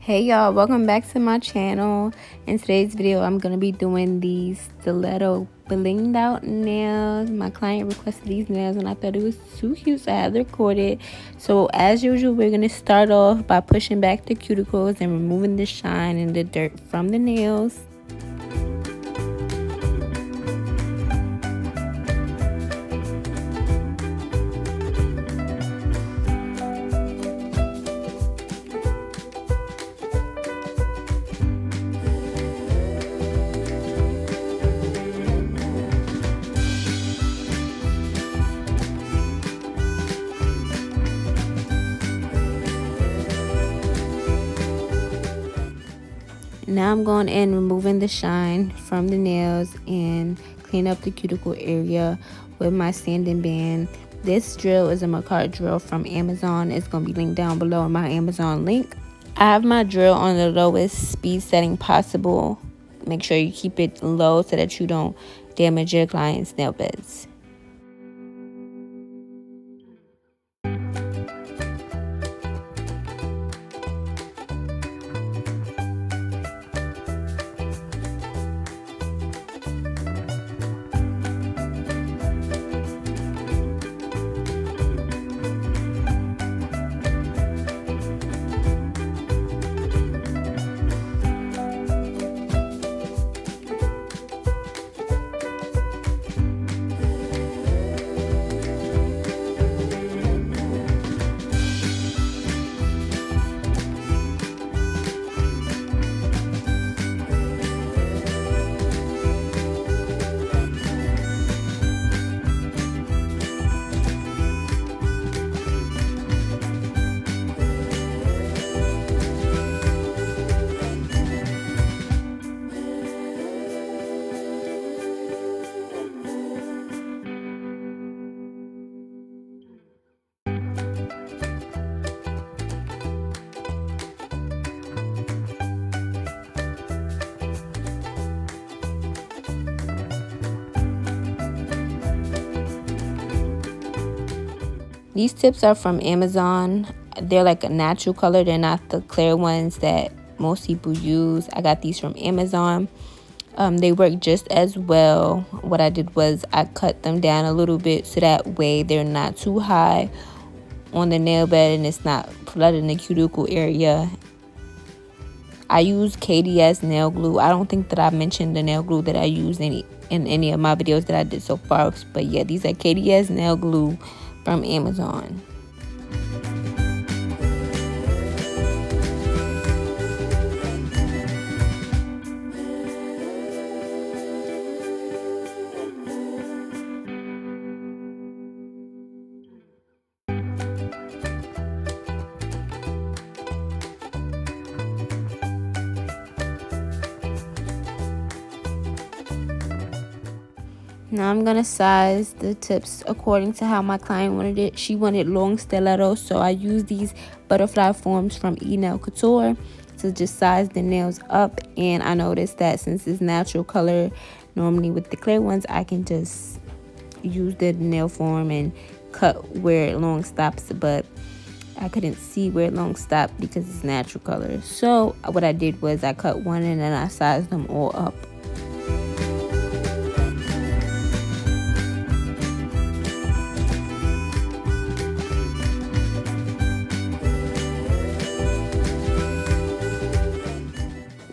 Hey y'all, welcome back to my channel. In today's video, I'm going to be doing these stiletto blinged out nails. My client requested these nails and I thought it was too cute, so I had to record it. So as usual, we're going to start off by pushing back the cuticles and removing the shine and the dirt from the nails. Now I'm going in removing the shine from the nails and clean up the cuticle area with my sanding band. This drill is a Macart drill from Amazon. It's going to be linked down below in my Amazon link. I have my drill on the lowest speed setting possible. Make sure you keep it low so that you don't damage your client's nail beds. These tips are from Amazon. They're like a natural color. They're not the clear ones that most people use. I got these from Amazon. They work just as well. What I did was I cut them down a little bit so that way they're not too high on the nail bed and it's not flooding the cuticle area. I use KDS nail glue. I don't think that I mentioned the nail glue that I use in any of my videos that I did so far. But yeah, these are KDS nail glue from Amazon. Now I'm going to size the tips according to how my client wanted it. She wanted long stilettos, so I used these butterfly forms from Nail Couture to just size the nails up. And I noticed that since it's natural color, normally with the clear ones, I can just use the nail form and cut where it long stops. But I couldn't see where it long stopped because it's natural color. So what I did was I cut one and then I sized them all up.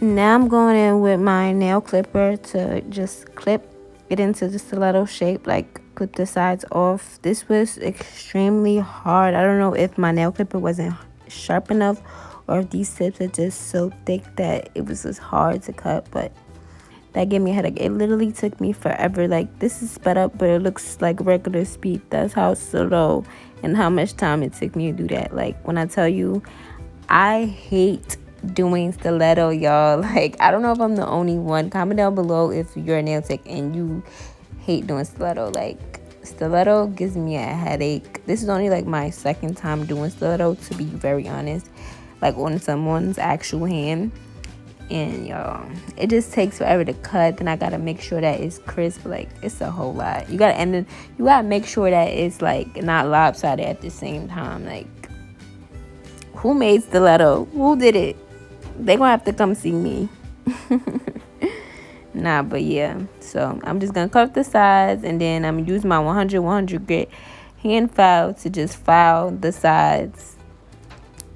Now I'm going in with my nail clipper to just clip it into the stiletto shape, like put the sides off. This was extremely hard. I don't know if my nail clipper wasn't sharp enough or if these tips are just so thick that it was just hard to cut, but that gave me a headache. It literally took me forever. Like, this is sped up, but it looks like regular speed. That's how slow and how much time it took me to do that. Like, when I tell you, I hate doing stiletto, y'all. Like, I don't know if I'm the only one. Comment down below if you're a nail tech and you hate doing stiletto. Like, stiletto gives me a headache. This is only like my second time doing stiletto, to be very honest, like on someone's actual hand. And y'all, it just takes forever to cut. Then I gotta make sure that it's crisp. Like, it's a whole lot. You gotta make sure that it's like not lopsided at the same time. Like, who made stiletto? Who did it? They gonna have to come see me. Nah, but yeah. So I'm just gonna cut off the sides, and then I'm gonna use my 100 grit hand file to just file the sides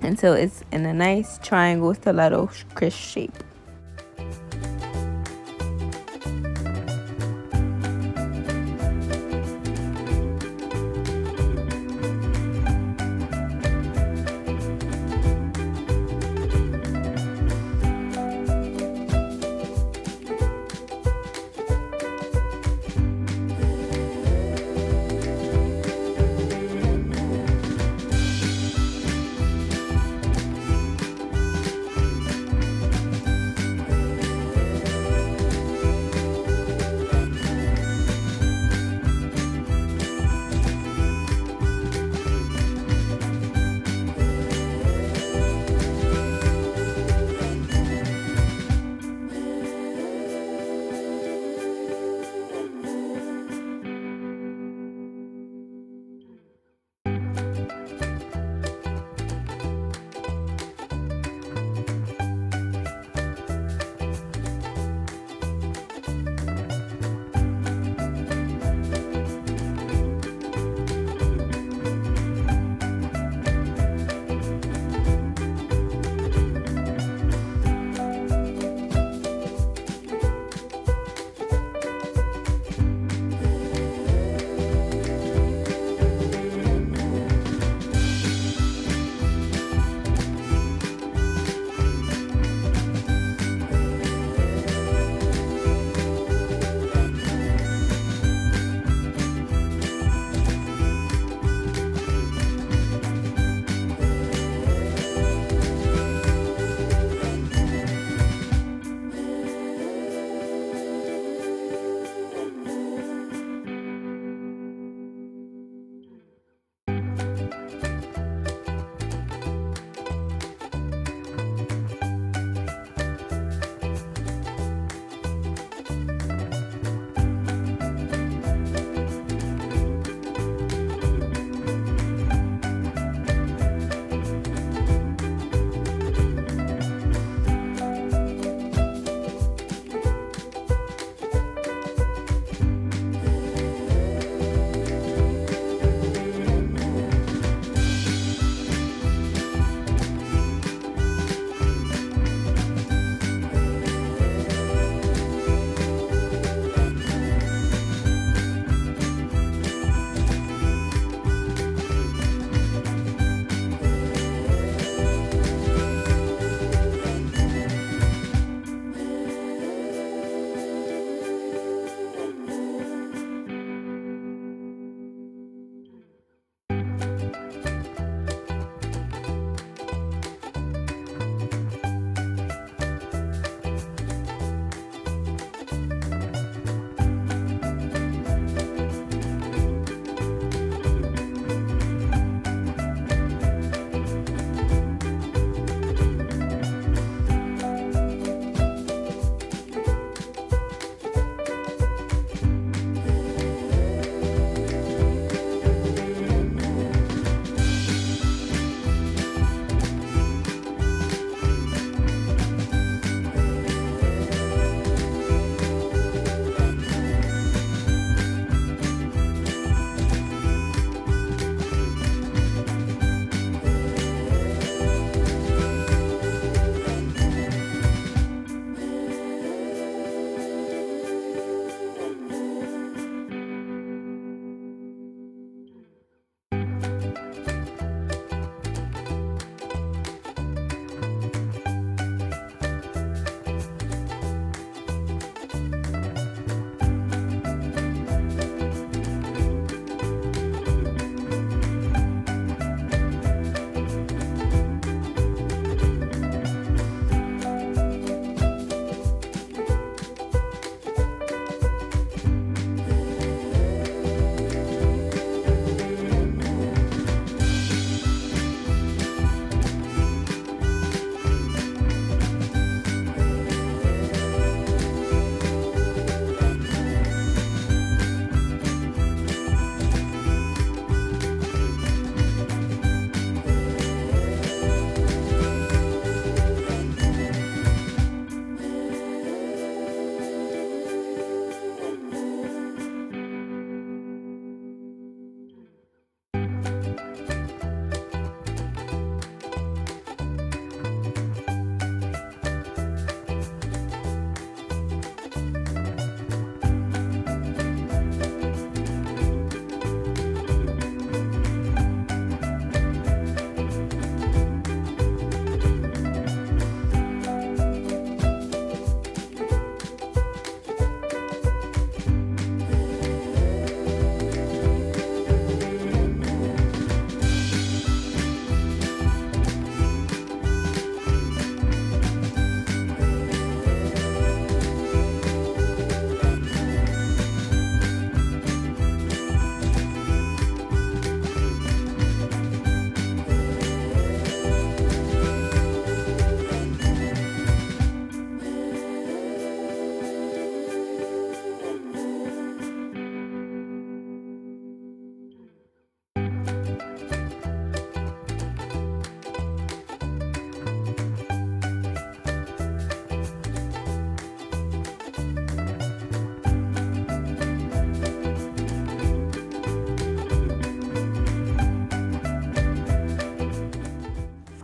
until it's in a nice triangle stiletto crisp shape.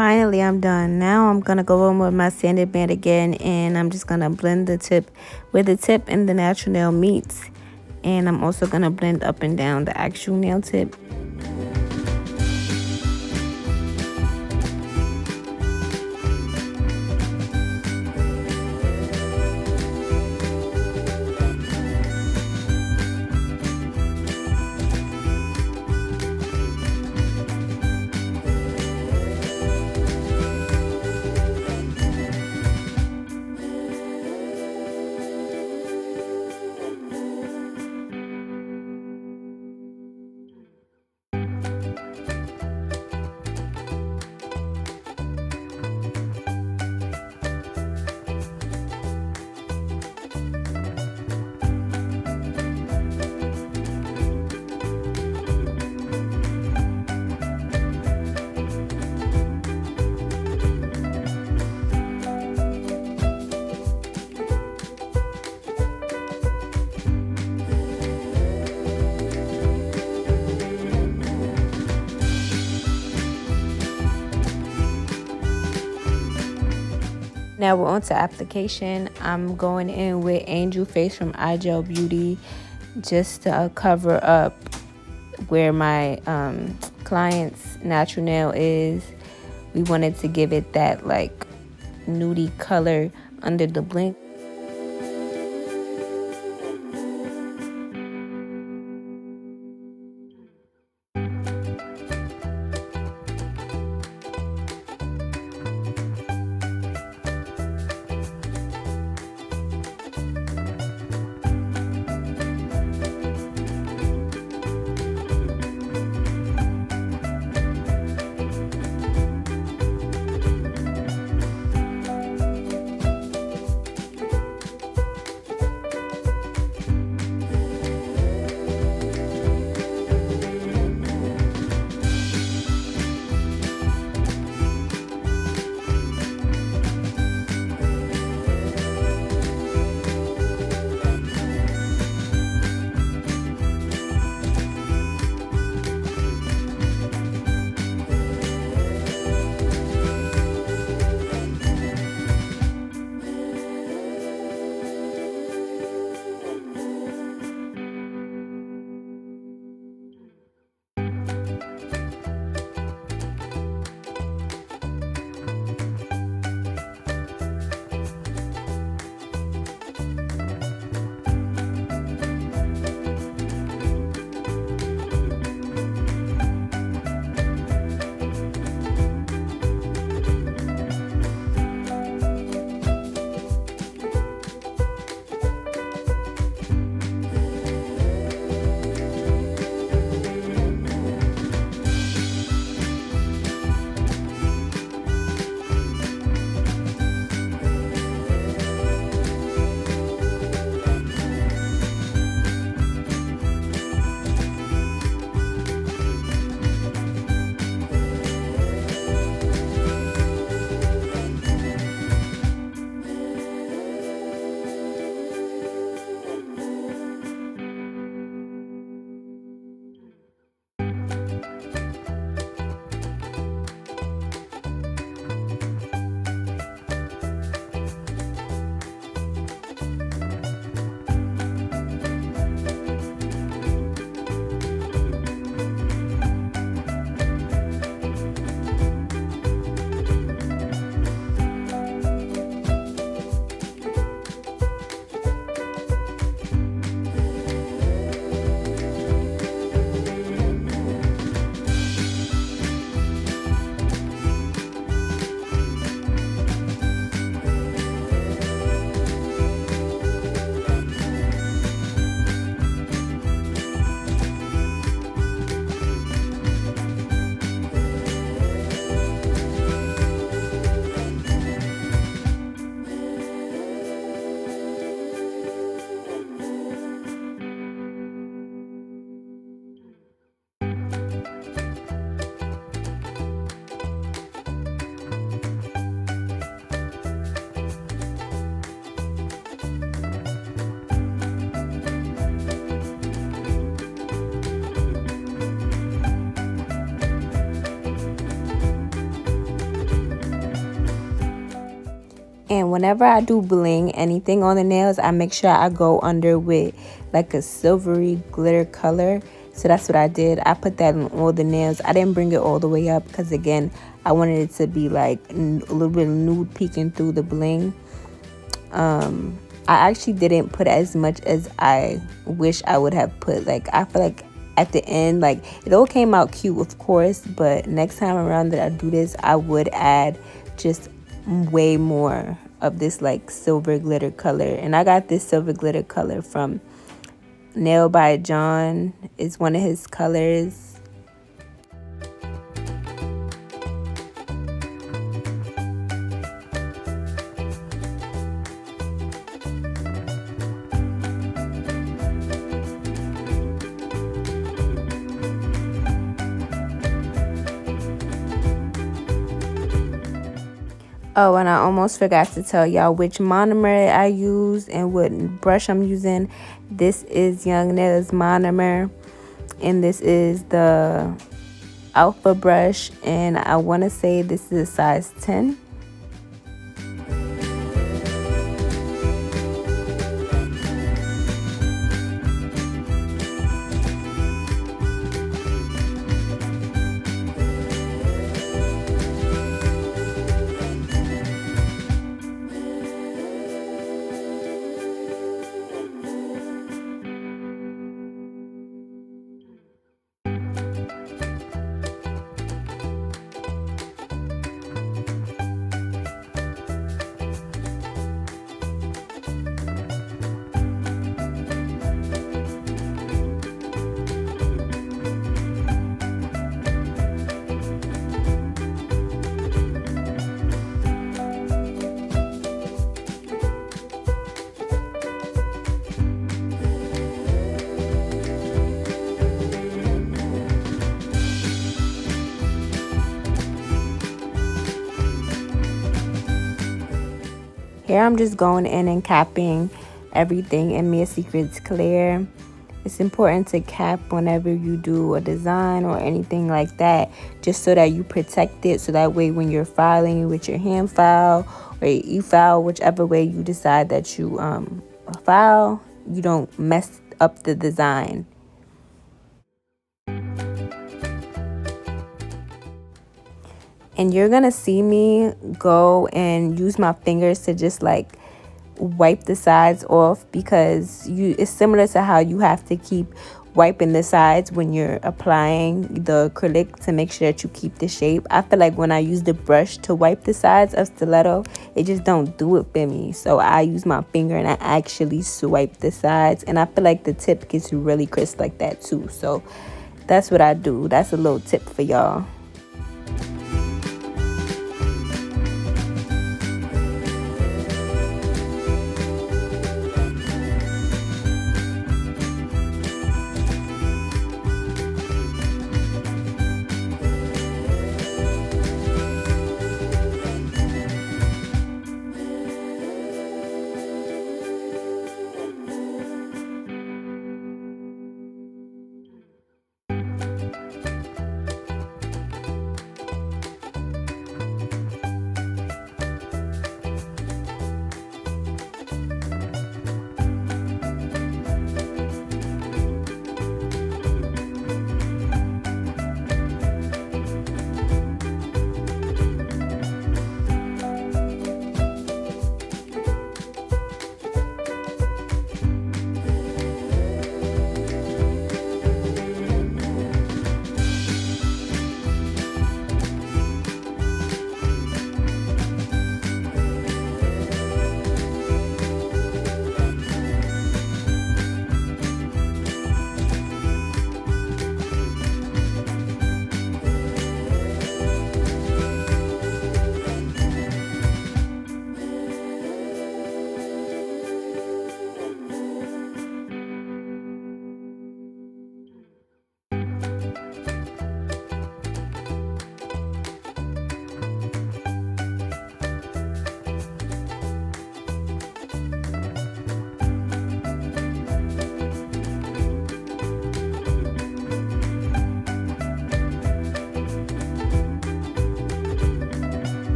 Finally, I'm done. Now I'm going to go in with my sanded band again, and I'm just going to blend the tip where the tip and the natural nail meets. And I'm also going to blend up and down the actual nail tip. Now we're on to application. I'm going in with Angel Face from iGel Beauty just to cover up where my client's natural nail is. We wanted to give it that like nudie color under the Bling. And whenever I do bling anything on the nails, I make sure I go under with like a silvery glitter color. So that's what I did. I put that on all the nails. I didn't bring it all the way up because again, I wanted it to be like a little bit nude peeking through the bling. I actually didn't put as much as I wish I would have put. Like I feel like at the end, like it all came out cute, of course, but next time around that I do this, I would add just way more of this like silver glitter color. And I got this silver glitter color from Nail by John. It's one of his colors. Oh, and I almost forgot to tell y'all which monomer I use and what brush I'm using. This is Young Nails monomer, and this is the Alpha brush, and I want to say this is a size 10. Here I'm just going in and capping everything in Mia Secrets Clear. It's important to cap whenever you do a design or anything like that, just so that you protect it, so that way when you're filing with your hand file or your e-file, whichever way you decide that you file, you don't mess up the design. And you're gonna see me go and use my fingers to just like wipe the sides off, because it's similar to how you have to keep wiping the sides when you're applying the acrylic to make sure that you keep the shape. I feel like when I use the brush to wipe the sides of stiletto, it just don't do it for me. So I use my finger and I actually swipe the sides, and I feel like the tip gets really crisp like that too. So that's what I do. That's a little tip for y'all.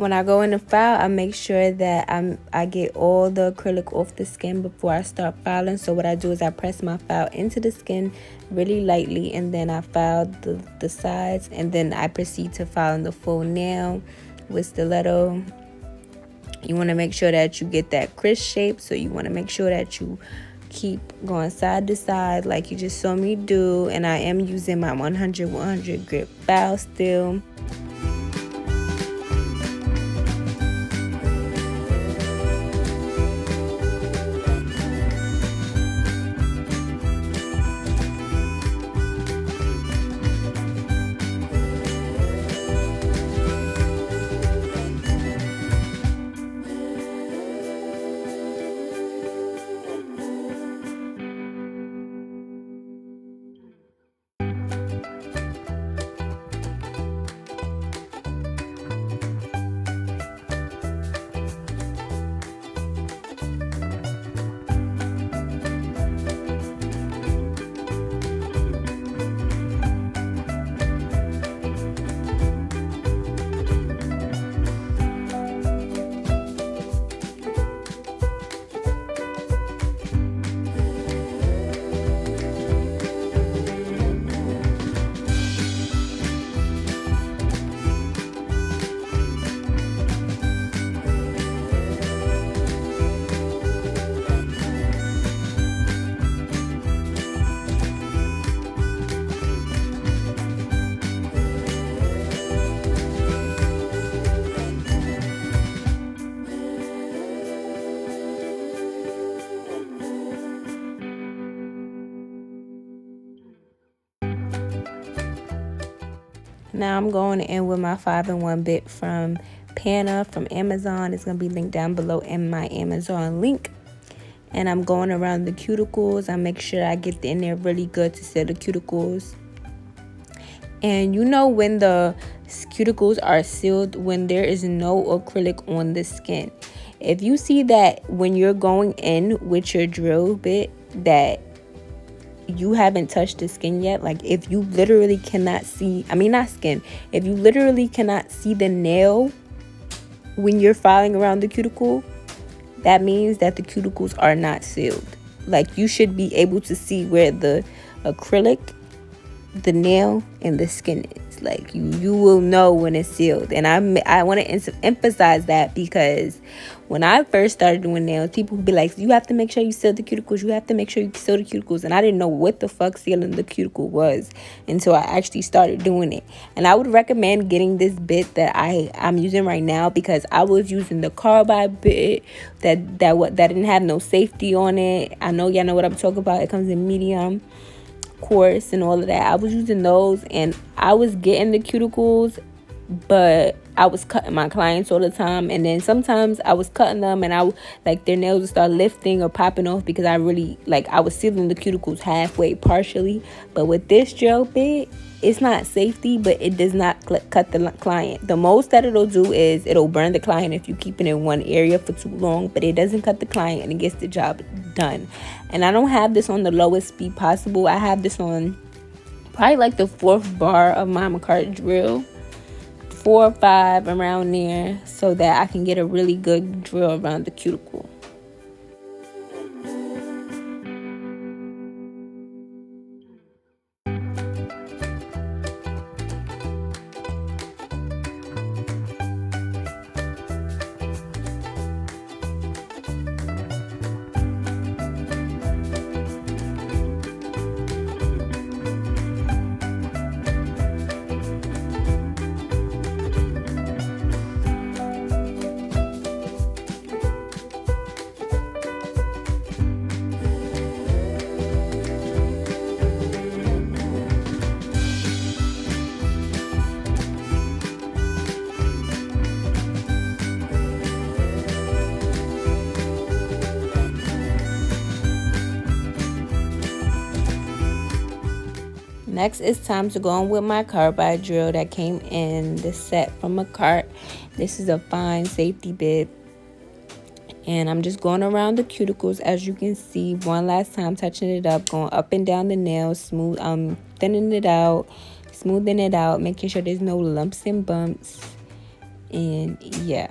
When I go in the file, I make sure that I get all the acrylic off the skin before I start filing. So what I do is I press my file into the skin really lightly, and then I file the sides, and then I proceed to file in the full nail with stiletto. You want to make sure that you get that crisp shape, so you want to make sure that you keep going side to side like you just saw me do. And I am using my 100 grip file still. Now I'm going in with my 5-in-1 bit from Panna from Amazon. It's going to be linked down below in my Amazon link. And I'm going around the cuticles. I make sure I get in there really good to seal the cuticles. And you know when the cuticles are sealed, when there is no acrylic on the skin. If you see that when you're going in with your drill bit that you haven't touched the skin yet, like if you literally cannot see, if you literally cannot see the nail when you're filing around the cuticle, that means that the cuticles are not sealed. Like you should be able to see where the acrylic, the nail, and the skin is. Like you will know when it's sealed. And I want to emphasize that, because when I first started doing nails, people would be like, you have to make sure you seal the cuticles, you have to make sure you seal the cuticles. And I didn't know what the fuck sealing the cuticle was until I actually started doing it. And I would recommend getting this bit that I'm using right now, because I was using the carbide bit that didn't have no safety on it. I know y'all know what I'm talking about. It comes in medium, coarse, and all of that. I was using those, and I was getting the cuticles, but I was cutting my clients all the time. And then sometimes I was cutting them, and their nails would start lifting or popping off, because I was sealing the cuticles halfway, partially. But with this gel bit, it's not safety, but it does not cut the client. The most that it'll do is it'll burn the client if you keep it in one area for too long, but it doesn't cut the client, and it gets the job done. And I don't have this on the lowest speed possible. I have this on probably like the 4th bar of my McCart drill, 4 or 5 around there, so that I can get a really good drill around the cuticle. Next, it's time to go on with my carbide drill that came in the set from McCart. This is a fine safety bit. And I'm just going around the cuticles, as you can see, one last time, touching it up, going up and down the nails, thinning it out, smoothing it out, making sure there's no lumps and bumps. And yeah.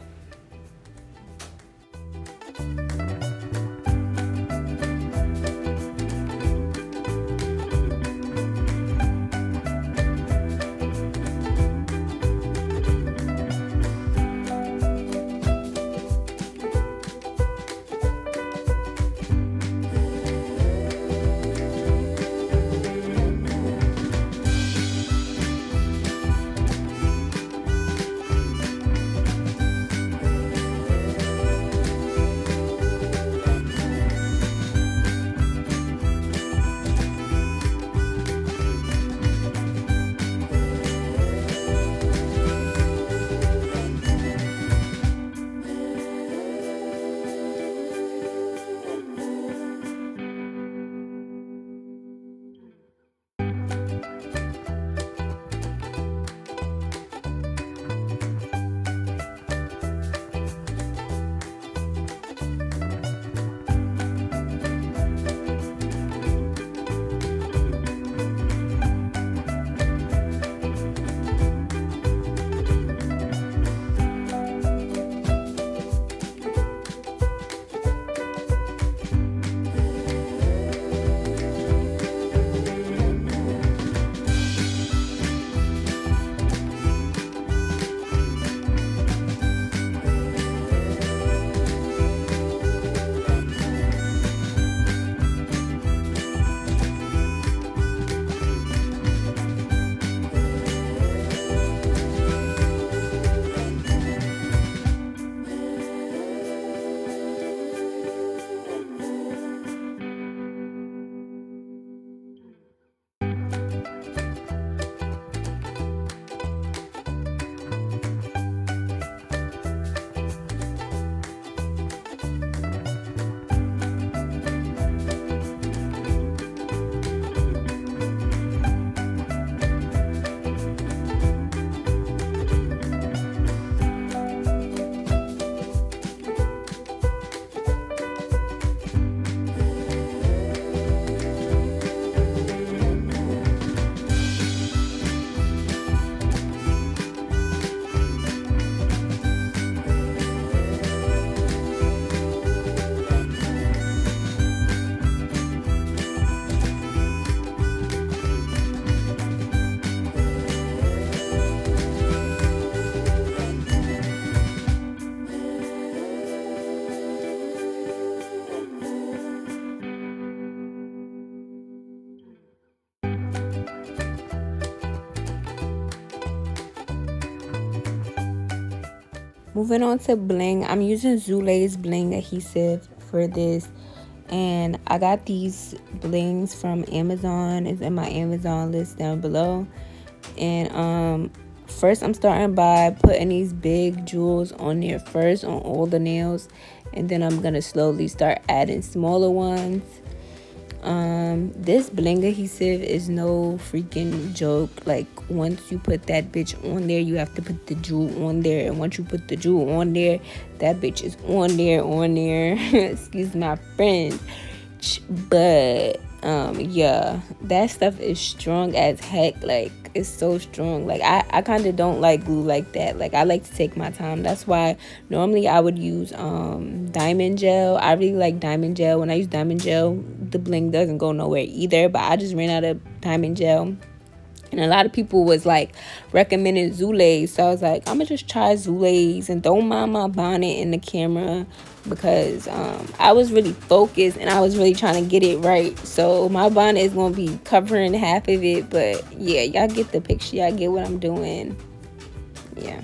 Moving on to bling, I'm using Zule's bling adhesive for this, and I got these blings from Amazon. It's in my Amazon list down below. And first I'm starting by putting these big jewels on there first on all the nails, and then I'm gonna slowly start adding smaller ones. This bling adhesive is no freaking joke. Like, once you put that bitch on there, you have to put the jewel on there, and once you put the jewel on there, that bitch is on there. Excuse my French, but yeah, that stuff is strong as heck. Like, it's so strong. Like, I kind of don't like glue like that. Like, I like to take my time. That's why normally I would use diamond gel. I really like diamond gel. When I use diamond gel, the bling doesn't go nowhere either, but I just ran out of diamond gel. And a lot of people was like recommending Zule's, so I was like, I'm gonna just try Zule's and don't mind my bonnet in the camera, because I was really focused and I was really trying to get it right. So my bonnet is gonna be covering half of it, but yeah, y'all get the picture. Y'all get what I'm doing. Yeah.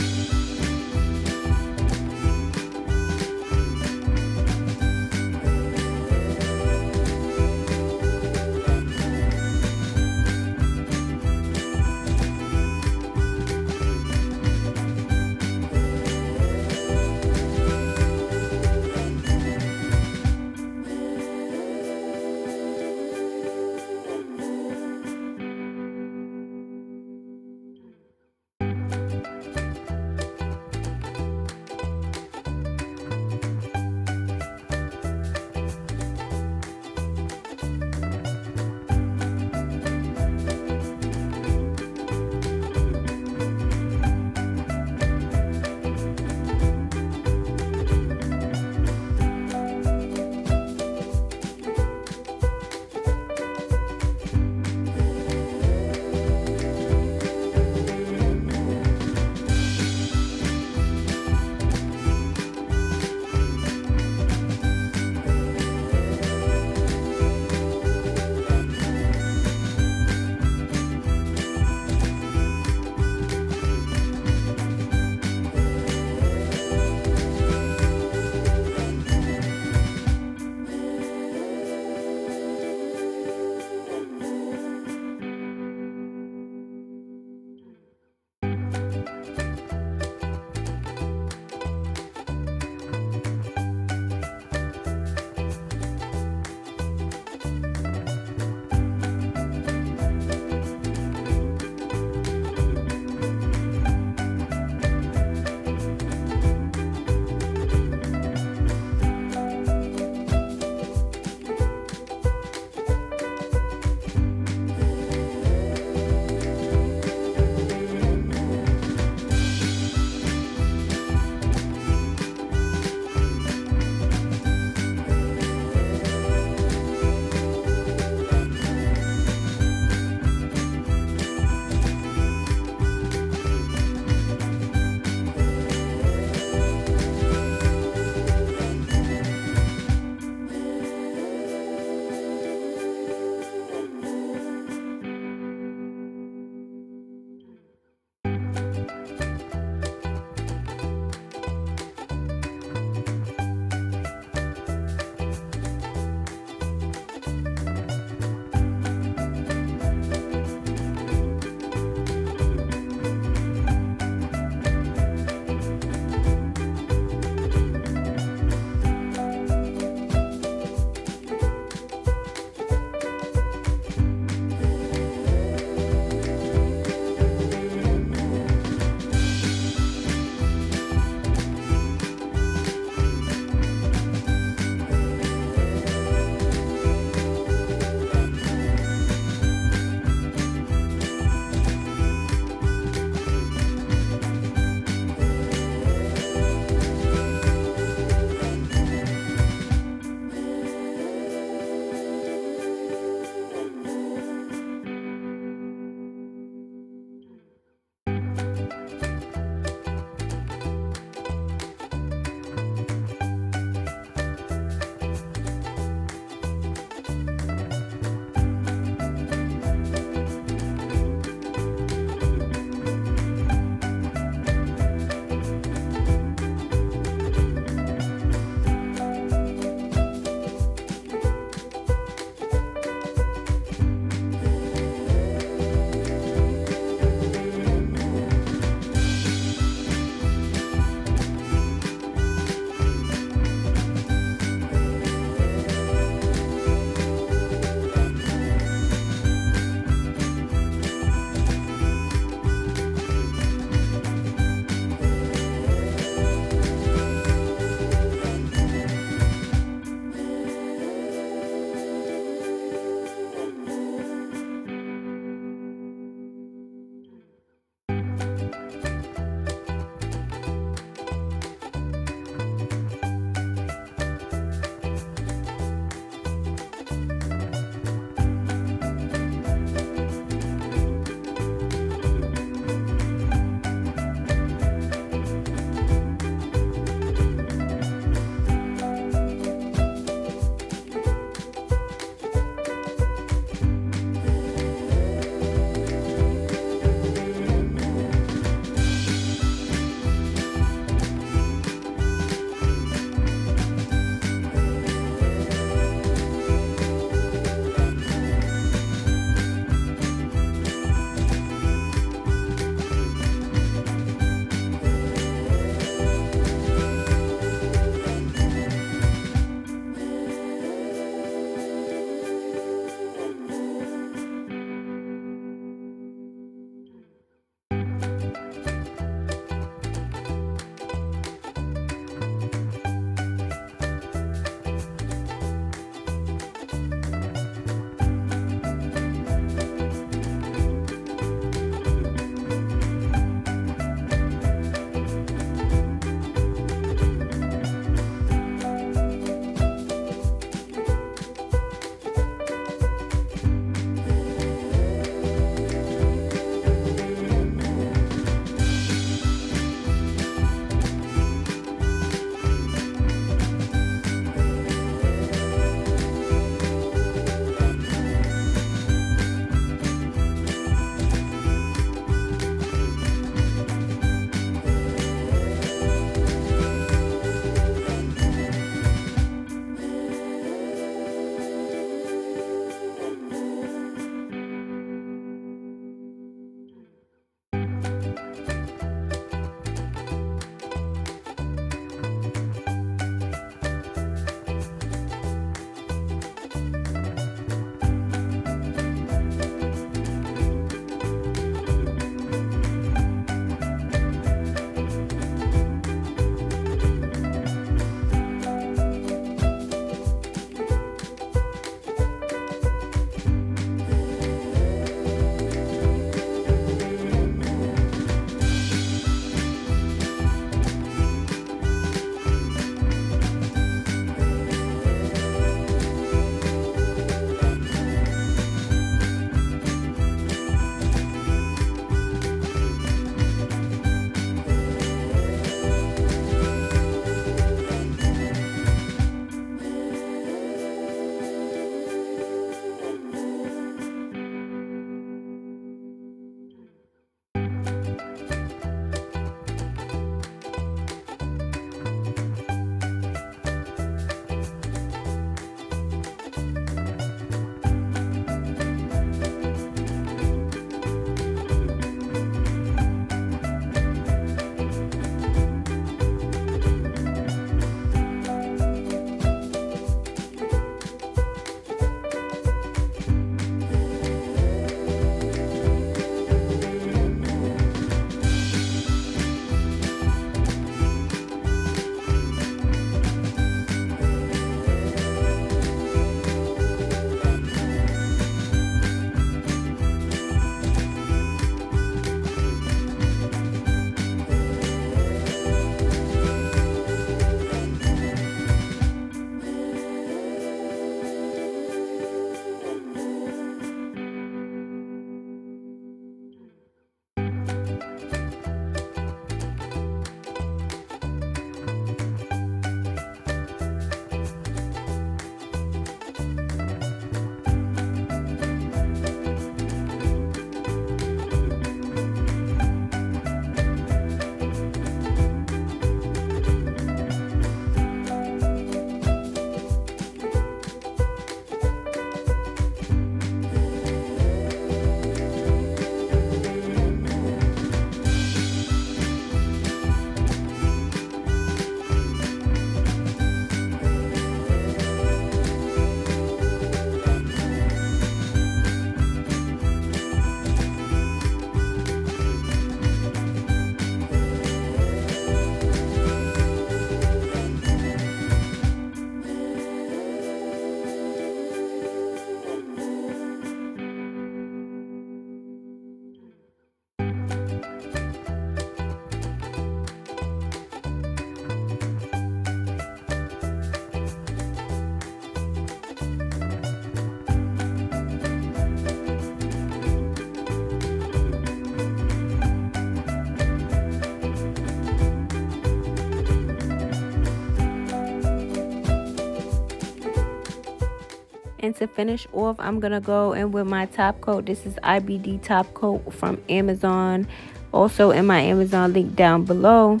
And to finish off, I'm going to go in with my top coat. This is IBD top coat from Amazon. Also in my Amazon link down below.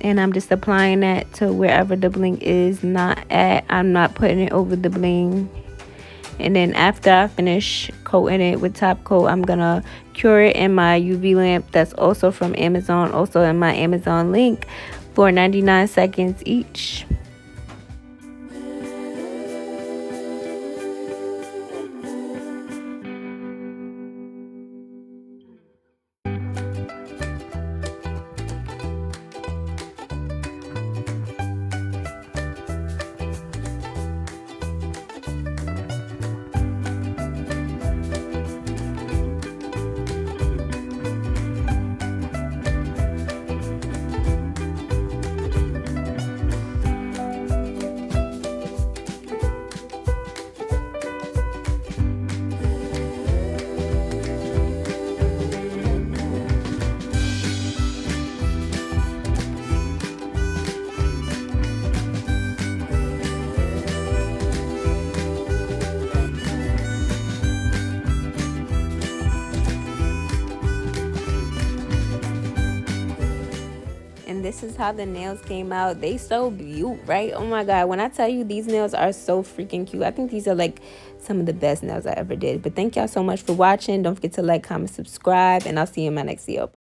And I'm just applying that to wherever the bling is not at. I'm not putting it over the bling. And then after I finish coating it with top coat, I'm going to cure it in my UV lamp. That's also from Amazon. Also in my Amazon link for 99 seconds each. And this is how the nails came out. They so cute, right? Oh my god, when I tell you these nails are so freaking cute. I think these are like some of the best nails I ever did. But thank y'all so much for watching. Don't forget to like, comment, subscribe, and I'll see you in my next video.